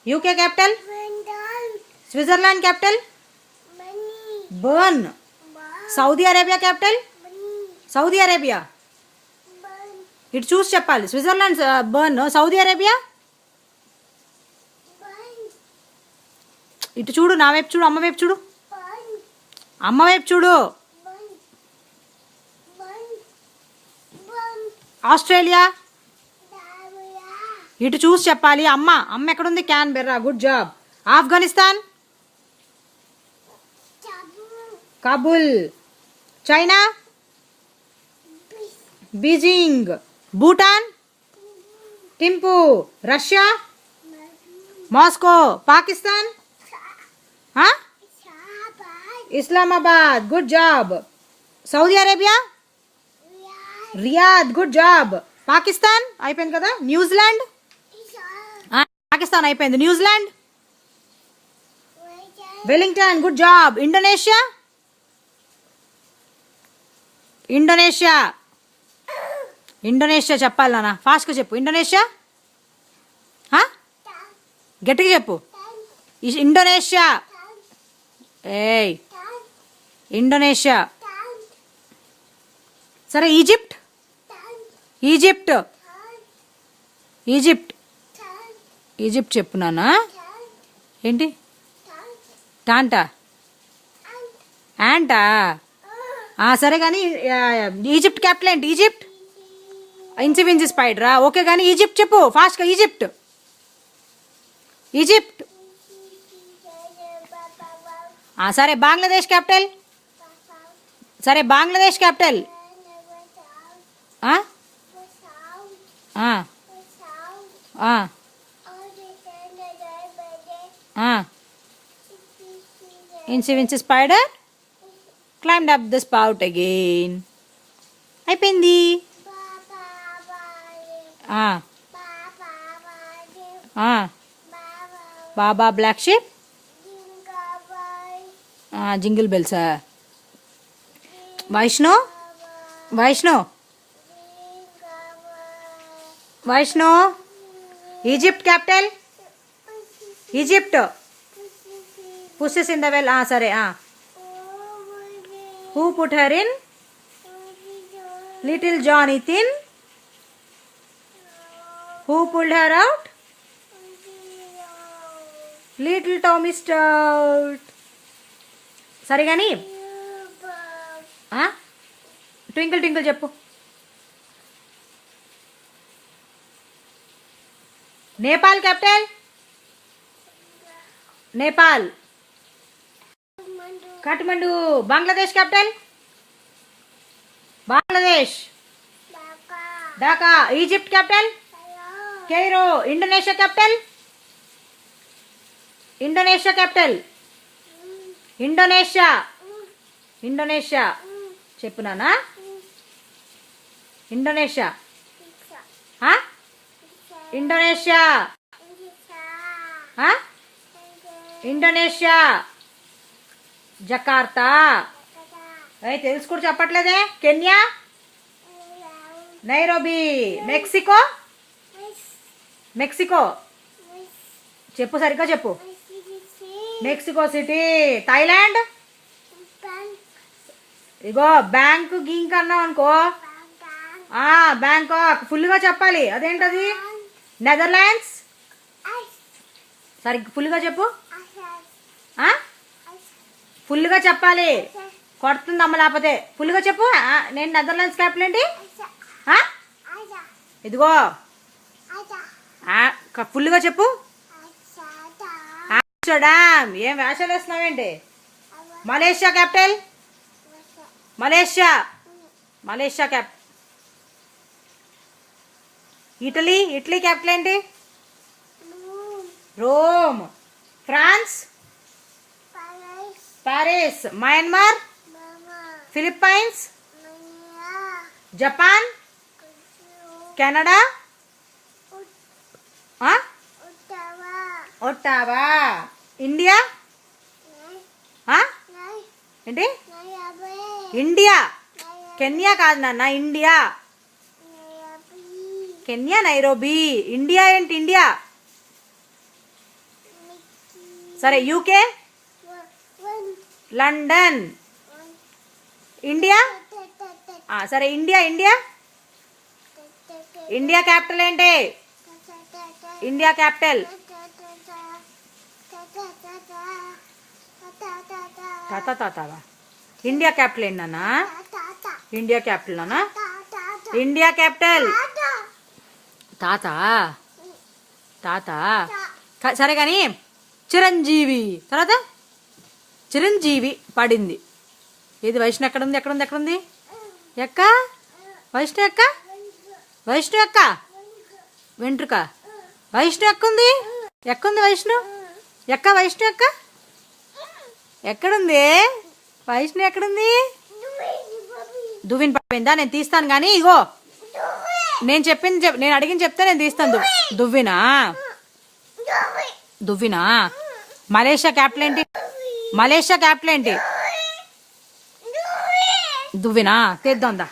UK capital, Switzerland capital, burn. Saudi Arabia capital, Saudi Arabia. ఇటు చూసి చెప్పాలి. Switzerland burn, Saudi Arabia. ఇటు చూడు, నా వైపు చూడు, అమ్మ వైపు చూడు, అమ్మ వైపు చూడు. ఆస్ట్రేలియా. ఇటు చూసి చెప్పాలి. అమ్మ అమ్మ ఎక్కడుంది? Canberra. Good job. Afghanistan, Kabul. China, Beijing. Bhutan, Thimphu. Russia, Moscow. Pakistan, Islamabad. Good job. Saudi Arabia, Riyadh. Good job. Pakistan అయిపోయింది కదా. న్యూజిలాండ్, పాకిస్తాన్ అయిపోయింది. New Zealand, Wellington. Good job. Indonesia, Indonesia. Indonesia చెప్పాలి నాన్న, ఫాస్ట్గా చెప్పు. ఇండోనేషియా, గట్టిగా చెప్పు. ఇండోనేషియా. ఏయ్, ఇండోనేషియా. సరే, ఈజిప్ట్, ఈజిప్ట్, ఈజిప్ట్, ఈజిప్ట్ చెప్పు నాన్న. ఏంటి? టాంటా, యాంటా. సరే కానీ ఈజిప్ట్ క్యాపిటల్ ఏంటి? ఈజిప్ట్. ఇన్సివిన్సి స్పైడరా. ఓకే కానీ ఈజిప్ట్ చెప్పు ఫాస్ట్గా. Egypt, Egypt. సరే, బంగ్లాదేశ్ క్యాపిటల్. సరే, Bangladesh capital. Incy wincy spider climbed up the spout again. అయిపోయింది. బాబా బ్లాక్ షిప్, జింగిల్ బెల్సా. Vaishno, Vaishno, Vaishno. Egypt capital, Egypt. Pussy's in the well. సరే. Who put her in? Little Johnny thin. Who pulled her out? Little Tommy stout. సరే కానీ twinkle twinkle చెప్పు. Nepal capital, Nepal. Kathmandu. Bangladesh capital, Bangladesh. Dhaka. Egypt capital, Cairo. Indonesia capital, Indonesia capital, Indonesia, Indonesia. చెప్పు నానా. Indonesia, Indonesia, Indonesia. Jakarta. తెలుసు కూడా చెప్పట్లేదే. Kenya, Nairobi. Mexico, Mexico. చెప్పు సరిగ్గా చెప్పు. Mexico City. థాయిలాండ్. ఇగో బ్యాంకు గింక్ అన్నావు అనుకో, బ్యాంకాక్. ఫుల్గా చెప్పాలి. అదేంటది? నెదర్లాండ్స్. సరిగ్గా ఫుల్గా చెప్పు. ఫుల్గా చెప్పాలి. కొడుతుంది అమ్మ లేకపోతే. ఫుల్గా చెప్పు. నేను నెదర్లాండ్స్ క్యాపిటల్ ఏంటి? ఇదిగో ఫుల్గా చెప్పు. ఆమ్స్టర్డామ్. ఏం వేషాలు వేస్తున్నావేంటి? Malaysia capital, Malaysia, Malaysia capital. Italy, Italy capital ఏంటి? Rome. France, Paris. Myanmar, Philippines, Japan, Canada, Ottawa. India. ఏంటి? ఇండియా. కెన్యా కాదు నాన్న, ఇండియా. Kenya Nairobi. ఇండియా ఏంటి? ఇండియా. సరే యూకే, లండన్, ఇండియా. సరే ఇండియా, ఇండియా ఇండియా క్యాపిటల్ ఏంటి? India capital తాతావా? India capital ఏంటన్నా? ఇండియా క్యాపిటల్ నానా? ఇండియా క్యాపిటల్ తాత తాత. సరే కానీ చిరంజీవి తర్వాత చిరంజీవి పడింది. ఇది వైష్ణవ్ ఎక్కడుంది? ఎక్కడుంది? ఎక్కడుంది? ఎక్క వైష్ణవ్ ఎక్క? వైష్ణవ్ ఎక్క? వెంట్రుక. వైష్ణవ్ ఎక్కుంది? ఎక్కుంది వైష్ణవ్ ఎక్క? వైష్ణవ్ ఎక్క ఎక్కడుంది? వైష్ణవ్ ఎక్కడుంది? దువ్విన పడిపోయిందా? నేను తీస్తాను కానీ ఇగో నేను చెప్పింది నేను అడిగింది చెప్తే నేను తీస్తాను. దువ్వినా? దువ్వినా? మలేషియా క్యాపిటల్ ఏంటి? మలేషియా క్యాపిటల్ ఏంటి? దువ్వినా? తీద్దాం దా.